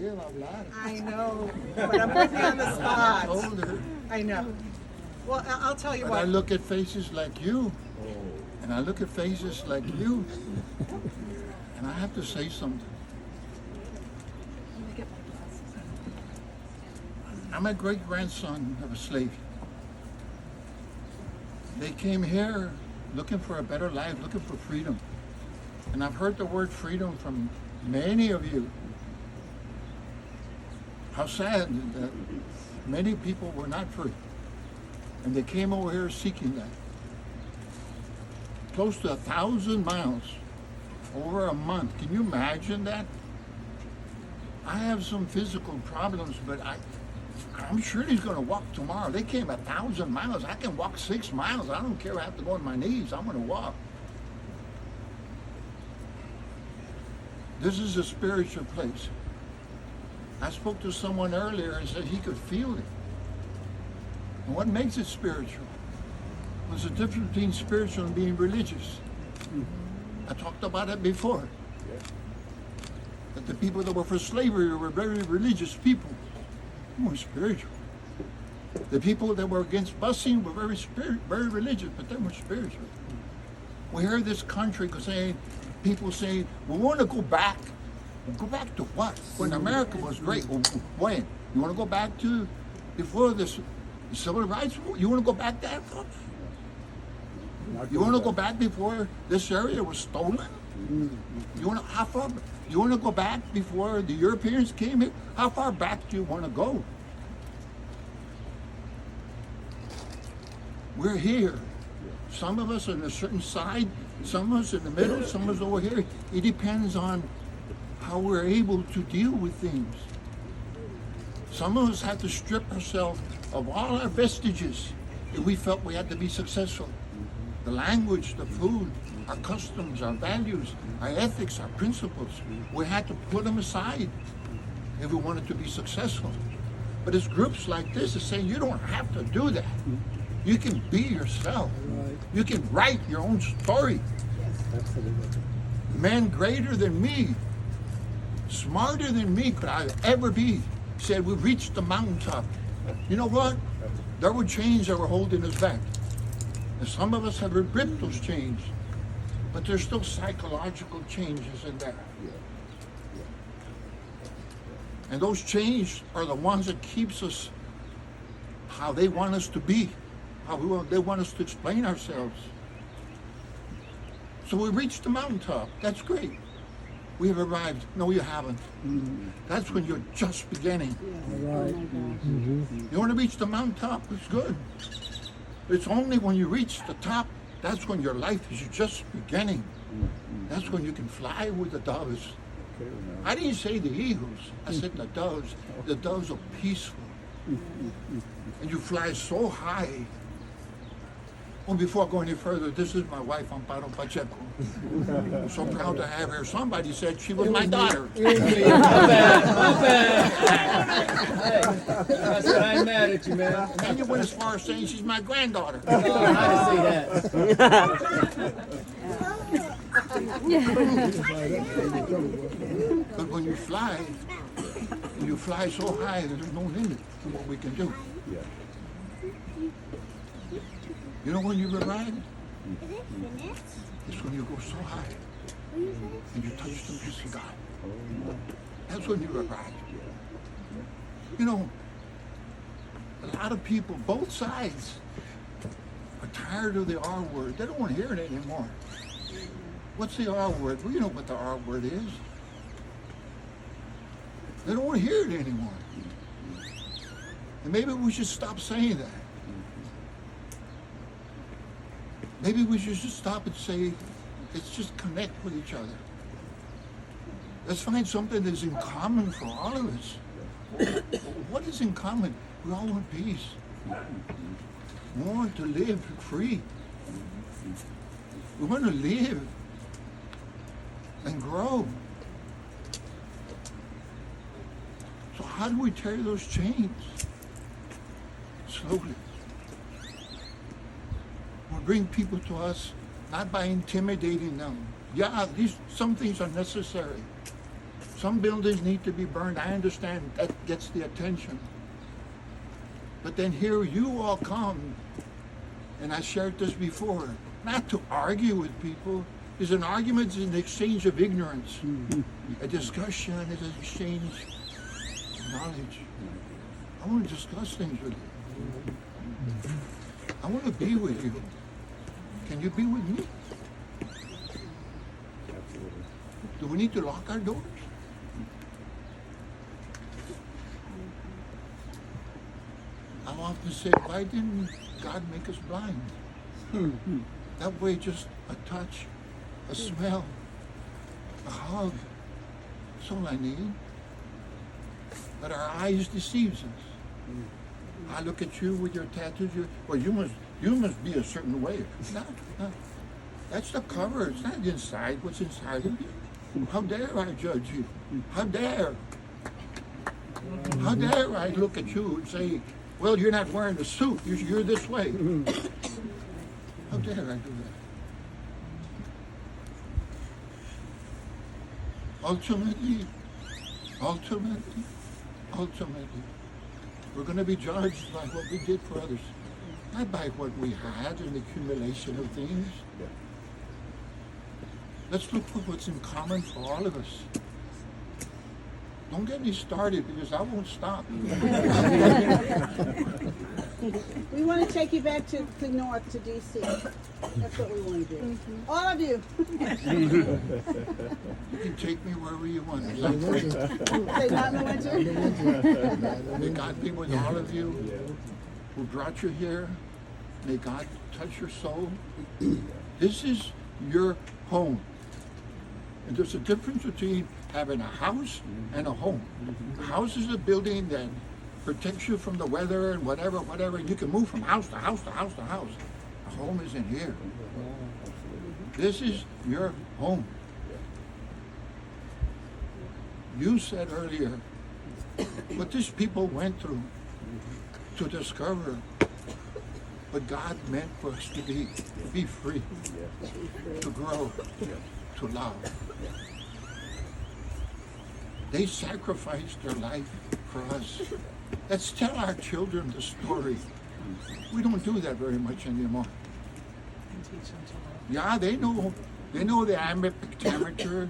ella va a hablar. I know, but I'm putting you on the spot. Older. I know. Well, I'll tell you But what. I look at faces like you, and I look at faces like you, and I have to say something. I'm a great-grandson of a slave. They came here looking for a better life, looking for freedom. And I've heard the word freedom from many of you. How sad that many people were not free. And they came over here seeking that. Close to 1,000 miles, over a month. Can you imagine that? I have some physical problems, but I'm sure he's going to walk tomorrow. They came 1,000 miles. I can walk 6 miles. I don't care. I have to go on my knees. I'm going to walk. This is a spiritual place. I spoke to someone earlier and said he could feel it. And what makes it spiritual? There's a difference between spiritual and being religious. I talked about it before. That the people that were for slavery were very religious people. They were spiritual. The people that were against busing were very religious, but they were spiritual. We hear this country saying, people saying, we want to go back. Well, go back to what? When America was great. When? You want to go back to before this civil rights? You want to go back that far? You want to go back before this area was stolen? You want to, how far? You want to go back before the Europeans came here? How far back do you want to go? We're here. Some of us on a certain side, some of us in the middle, some of us over here. It depends on how we're able to deal with things. Some of us have to strip ourselves of all our vestiges if we felt we had to be successful. The language, the food, our customs, our values, our ethics, our principles. We had to put them aside if we wanted to be successful. But it's groups like this that say you don't have to do that. You can be yourself. You can write your own story. Men greater than me, smarter than me could I ever be, said we've reached the mountaintop. You know what? There were chains that were holding us back. And some of us have ripped those chains. But there's still psychological changes in there. And those chains are the ones that keeps us how they want us to be, they want us to explain ourselves. So we reached the mountaintop. That's great. We have arrived. No, you haven't. That's when you're just beginning. You want to reach the mountaintop? It's good. It's only when you reach the top, that's when your life is just beginning. That's when you can fly with the doves. I didn't say the eagles. I said the doves. The doves are peaceful. And you fly so high. Well, before I go any further, this is my wife, Amparo Pacheco. I'm so proud to have her. Somebody said she was my daughter. Not bad. That's why I'm mad at you, man. And you went as far as saying she's my granddaughter. Oh, I didn't see that. But when you fly so high, there's no limit to what we can do. You know when you arrive? It's when you go so high and you touch the peace of God. That's when you arrive. You know, a lot of people, both sides, are tired of the R word. They don't want to hear it anymore. What's the R word? Well, you know what the R word is. They don't want to hear it anymore. And maybe we should stop saying that. Maybe we should just stop and say, let's just connect with each other. Let's find something that's in common for all of us. What is in common? We all want peace. We want to live free. We want to live and grow. So how do we tear those chains? Slowly. We bring people to us not by intimidating them. Yeah, some things are necessary. Some buildings need to be burned. I understand that gets the attention. But then here you all come, and I shared this before, not to argue with people. Is an argument is an exchange of ignorance. A discussion is an exchange of knowledge. I want to discuss things with you. I want to be with you. Can you be with me? Do we need to lock our doors? I often say, why didn't God make us blind? That way, just a touch, a smell, a hug, that's all I need. But our eyes deceives us. I look at you with your tattoos. Well, you must be a certain way. No. That's the cover. It's not inside. What's inside of you? How dare I judge you? How dare? How dare I look at you and say, well, you're not wearing a suit. You're this way. How dare I do that? Ultimately, we're going to be judged by what we did for others, not by what we had, an accumulation of things. Let's look for what's in common for all of us. Don't get me started because I won't stop. We want to take you back to north, to D.C. That's what we want to do. All of you. You can take me wherever you want. Say not in the winter. May God be with all of you who brought you here. May God touch your soul. This is your home. And there's a difference between having a house and a home. A house is a building that protects you from the weather and whatever. You can move from house to house to house to house. A home is in here. This is your home. You said earlier what these people went through to discover what God meant for us to be free, to grow, to love. They sacrificed their life for us. Let's tell our children the story. We don't do that very much anymore. And teach them to love. Yeah, they know the ambient temperature.